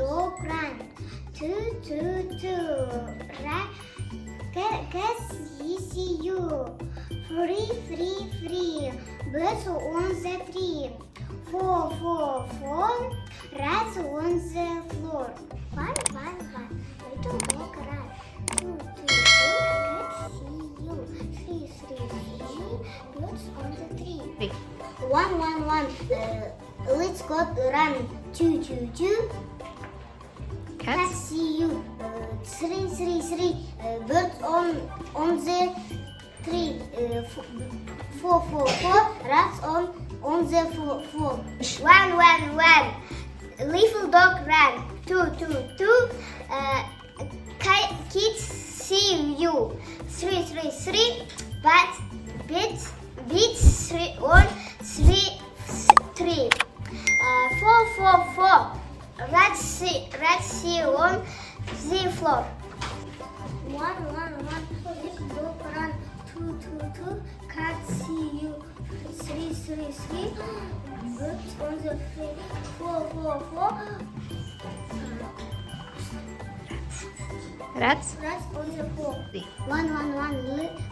dog run. Two. Cats see you. Three. Birds on the tree. Four. Rats on the floor. One. Little dog run. Two. Cats see you. Three. Birds on the tree. One. Let's go run. Two. Cats see you. Three. Birds on the tree. Four. Rats on the floor. One. Little dog ran. Two. Kids see you. Three. Bats on tree. Four. Rats see on the floor. One. Little dog run. Two. Cats see you. Three. Birds on the tree. Four. Rats. Rats on the floor. One.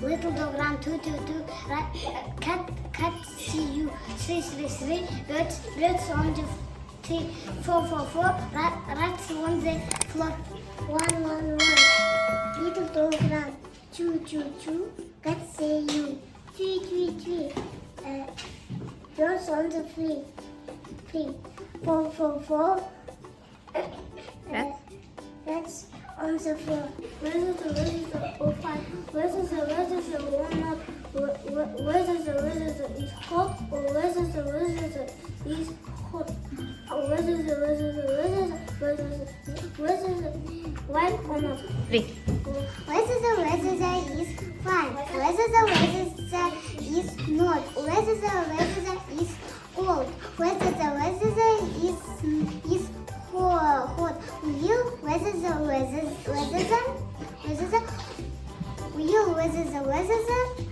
Little dog run. Two. Cat see you. Three. Birds on the tree. Four. Rats on the floor. One. Little dog run. Two. Cat see you. Three. Birds on the tree. Four. Rats on the floor. Where's the oh, five. Where's the warm up? Where's the is hot? Or where's the is hot? Or where's the white or not? Three. Where's the is fine? Where's the is not? Where's the is cold? Where's the is hot? Where's the